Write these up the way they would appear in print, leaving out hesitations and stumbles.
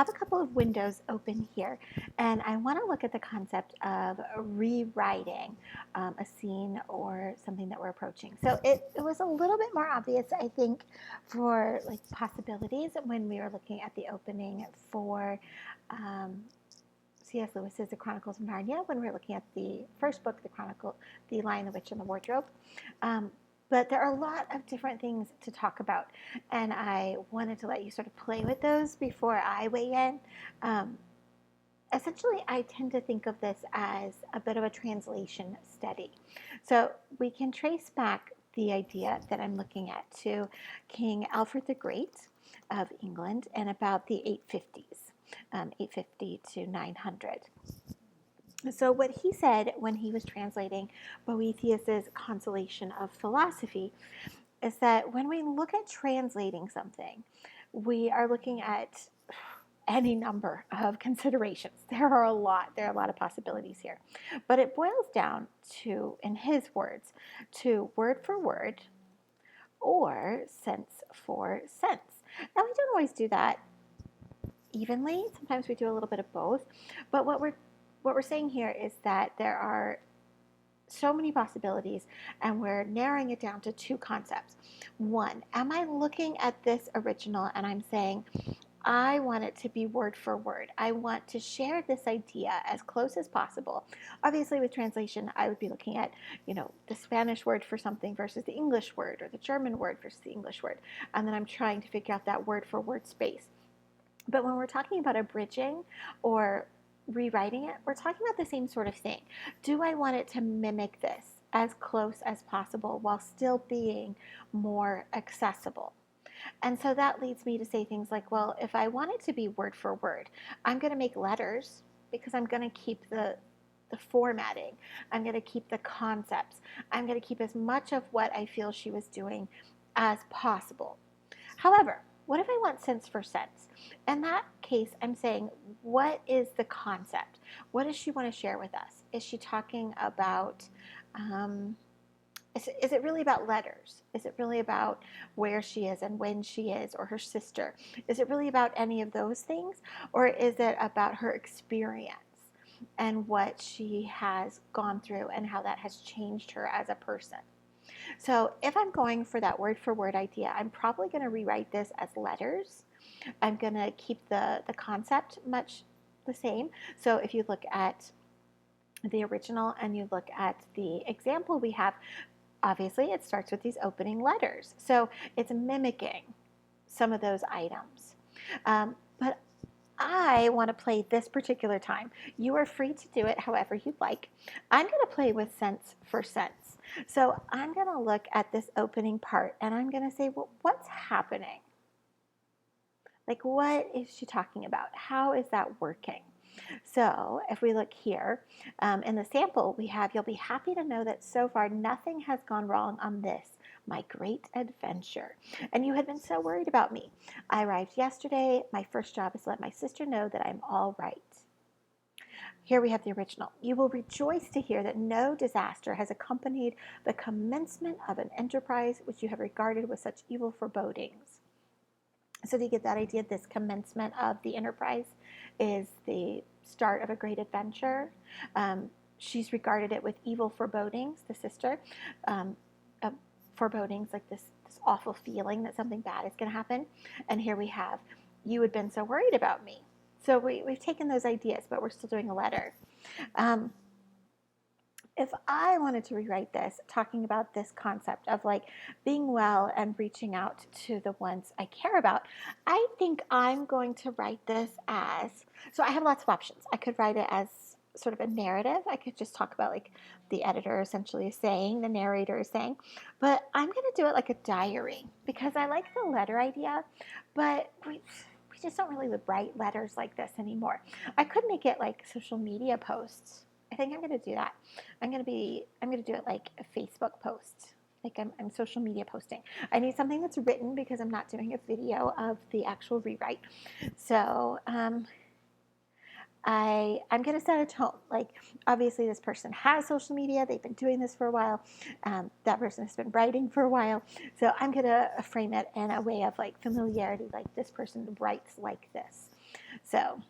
have a couple of windows open here, and I want to look at the concept of rewriting a scene or something that we're approaching. So it was a little bit more obvious, I think, for like possibilities when we were looking at the opening for C.S. Lewis's The Chronicles of Narnia, when we were looking at the first book, The Lion, the Witch, and the Wardrobe. But there are a lot of different things to talk about, and I wanted to let you sort of play with those before I weigh in. Essentially, I tend to think of this as a bit of a translation study. So we can trace back the idea that I'm looking at to King Alfred the Great of England and about the 850s, 850 to 900. So what he said when he was translating Boethius's Consolation of Philosophy is that when we look at translating something, we are looking at any number of considerations. There are a lot of possibilities here. But it boils down to, in his words, to word for word or sense for sense. Now, we don't always do that evenly. Sometimes we do a little bit of both. But what we're saying here is that there are so many possibilities, and we're narrowing it down to two concepts. One, am I looking at this original and I'm saying, I want it to be word for word. I want to share this idea as close as possible. Obviously, with translation, I would be looking at, the Spanish word for something versus the English word, or the German word versus the English word. And then I'm trying to figure out that word for word space. But when we're talking about abridging or rewriting it, we're talking about the same sort of thing. Do I want it to mimic this as close as possible while still being more accessible? And so that leads me to say things like, well, if I want it to be word for word, I'm going to make letters because I'm going to keep the formatting. I'm going to keep the concepts. I'm going to keep as much of what I feel she was doing as possible. However, what if I want sense for sense? In that case, I'm saying, what is the concept? What does she want to share with us? Is she talking about, is it really about letters? Is it really about where she is and when she is, or her sister? Is it really about any of those things? Or is it about her experience and what she has gone through and how that has changed her as a person? So if I'm going for that word for word idea, I'm probably going to rewrite this as letters. I'm going to keep the concept much the same. So if you look at the original and you look at the example we have, obviously it starts with these opening letters. So it's mimicking some of those items. But I want to play this particular time. You are free to do it however you'd like. I'm going to play with sense for sense. So I'm going to look at this opening part and I'm going to say, well, what's happening? Like, what is she talking about? How is that working? So if we look here in the sample we have, you'll be happy to know that so far nothing has gone wrong on this, my great adventure. And you had been so worried about me. I arrived yesterday. My first job is to let my sister know that I'm all right. Here we have the original. You will rejoice to hear that no disaster has accompanied the commencement of an enterprise which you have regarded with such evil forebodings. So do you get that idea? This commencement of the enterprise is the start of a great adventure. She's regarded it with evil forebodings, the sister. Forebodings, like this awful feeling that something bad is going to happen. And here we have, you had been so worried about me. So we've taken those ideas, but we're still doing a letter. If I wanted to rewrite this, talking about this concept of like being well and reaching out to the ones I care about, I think I'm going to write this as, so I have lots of options. I could write it as sort of a narrative. I could just talk about like the editor essentially is saying, the narrator is saying, but I'm going to do it like a diary because I like the letter idea, but we just don't really write letters like this anymore. I could make it like social media posts. I think I'm going to do that. I'm going to do it like a Facebook post. Like I'm social media posting. I need something that's written because I'm not doing a video of the actual rewrite. So I'm going to set a tone. Like obviously this person has social media. They've been doing this for a while. That person has been writing for a while. So I'm going to frame it in a way of like familiarity. Like this person writes like this. So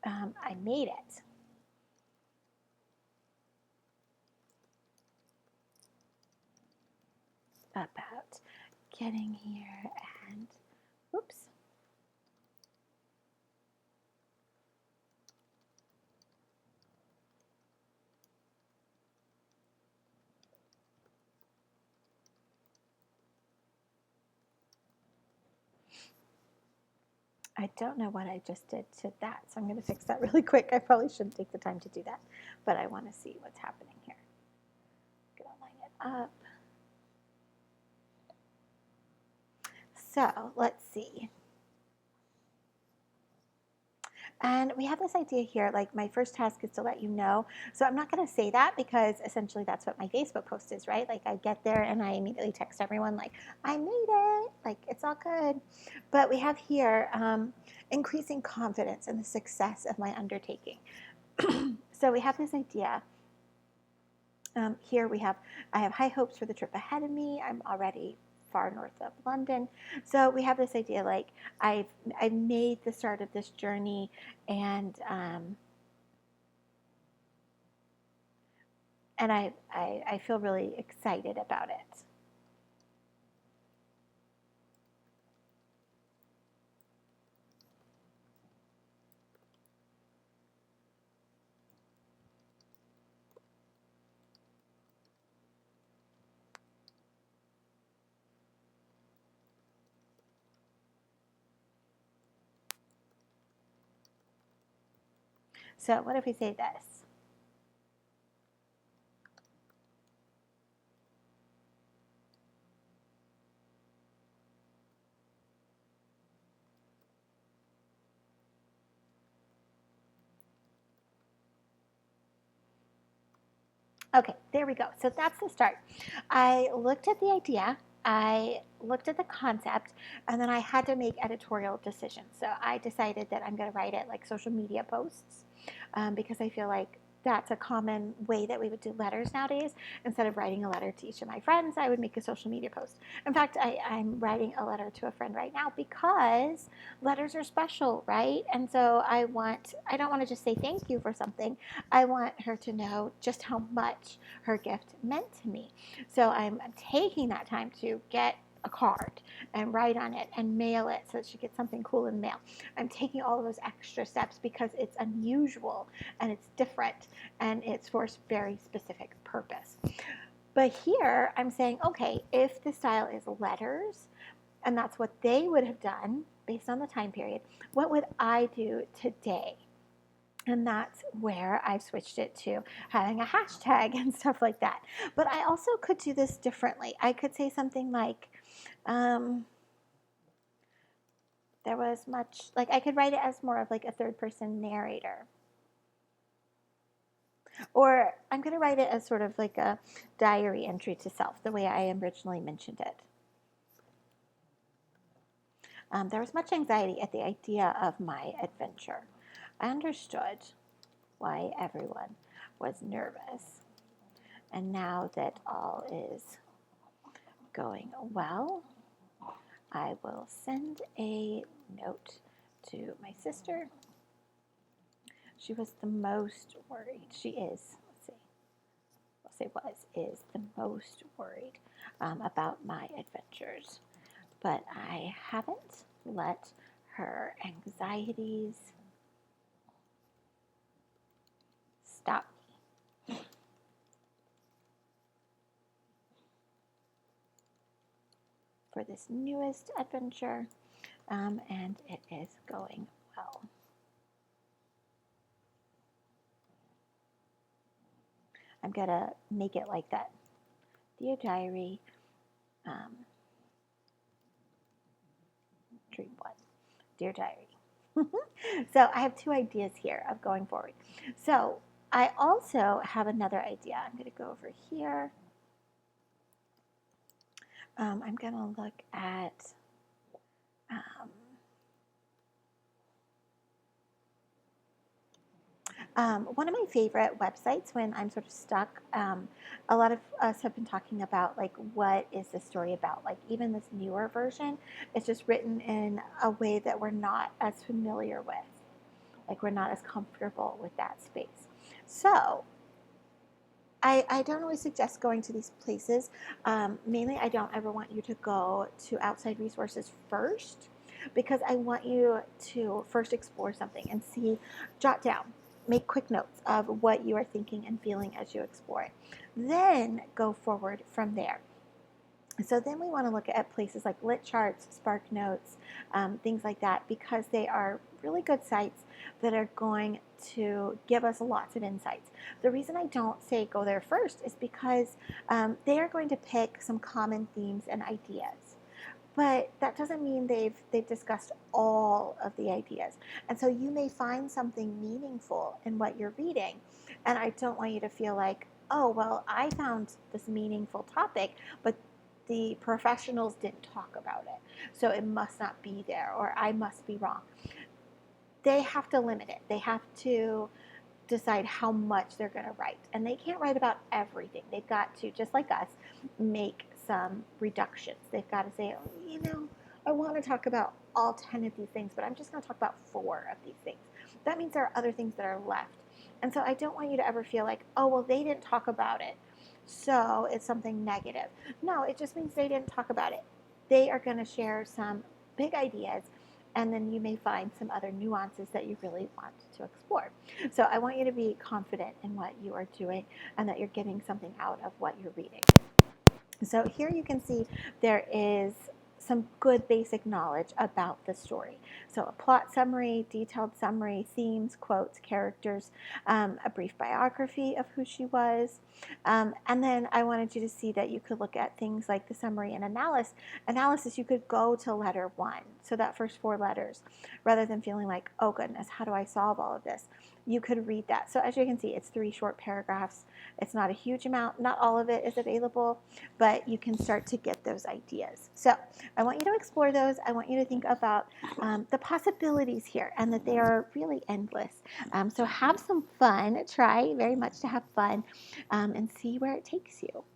I made it. About getting here and whoops. I don't know what I just did to that, so I'm going to fix that really quick. I probably shouldn't take the time to do that, but I want to see what's happening here. I'm going to line it up. So let's see. And we have this idea here, like my first task is to let you know. So I'm not going to say that because essentially that's what my Facebook post is, right? Like I get there and I immediately text everyone like, I made it, like it's all good. But we have here increasing confidence in the success of my undertaking. So we have this idea. Here I have high hopes for the trip ahead of me. I'm already far north of London. So we have this idea like I've made the start of this journey and I feel really excited about it. So what if we say this? Okay, there we go. So that's the start. I looked at the idea, I looked at the concept, and then I had to make editorial decisions. So I decided that I'm going to write it like social media posts because I feel like that's a common way that we would do letters nowadays. Instead of writing a letter to each of my friends, I would make a social media post. In fact, I'm writing a letter to a friend right now because letters are special, right? And so I don't want to just say thank you for something. I want her to know just how much her gift meant to me. So I'm taking that time to get a card and write on it and mail it so that she gets something cool in the mail. I'm taking all of those extra steps because it's unusual and it's different and it's for a very specific purpose. But here I'm saying, okay, if the style is letters and that's what they would have done based on the time period, what would I do today? And that's where I've switched it to having a hashtag and stuff like that. But I also could do this differently. I could say something like, there was much, like I could write it as more of like a third person narrator. Or I'm going to write it as sort of like a diary entry to self, the way I originally mentioned it. There was much anxiety at the idea of my adventure. I understood why everyone was nervous. And now that all is going well, I will send a note to my sister. She was the most worried. She is, is the most worried about my adventures. But I haven't let her anxieties stop me. For this newest adventure, and it is going well. I'm gonna make it like that. Dear Diary, Dream 1. Dear Diary. So I have two ideas here of going forward. So I also have another idea. I'm going to go over here. I'm going to look at One of my favorite websites when I'm sort of stuck, a lot of us have been talking about like what is this story about? Like even this newer version, it's just written in a way that we're not as familiar with, like we're not as comfortable with that space. So I don't always suggest going to these places. Mainly, I don't ever want you to go to outside resources first because I want you to first explore something and see, jot down, make quick notes of what you are thinking and feeling as you explore it. Then go forward from there. So then we want to look at places like Lit Charts, Spark Notes, things like that, because they are really good sites that are going to give us lots of insights. The reason I don't say go there first is because they are going to pick some common themes and ideas. But that doesn't mean they've discussed all of the ideas. And so you may find something meaningful in what you're reading. And I don't want you to feel like, oh, well, I found this meaningful topic, but the professionals didn't talk about it. So it must not be there, or I must be wrong. They have to limit it. They have to decide how much they're going to write. And they can't write about everything. They've got to, just like us, make some reductions. They've got to say, oh, I want to talk about all 10 of these things, but I'm just going to talk about 4 of these things. That means there are other things that are left. And so I don't want you to ever feel like, oh, well, they didn't talk about it, so it's something negative. No, it just means they didn't talk about it. They are going to share some big ideas, and then you may find some other nuances that you really want to explore. So I want you to be confident in what you are doing and that you're getting something out of what you're reading. So here you can see there is some good basic knowledge about the story. So a plot summary, detailed summary, themes, quotes, characters, a brief biography of who she was. And then I wanted you to see that you could look at things like the summary and analysis. You could go to letter 1, so that first 4 letters, rather than feeling like, oh goodness, how do I solve all of this? You could read that. So as you can see, it's 3 short paragraphs. It's not a huge amount. Not all of it is available, but you can start to get those ideas. So I want you to explore those. I want you to think about the possibilities here and that they are really endless. So have some fun. Try very much to have fun and see where it takes you.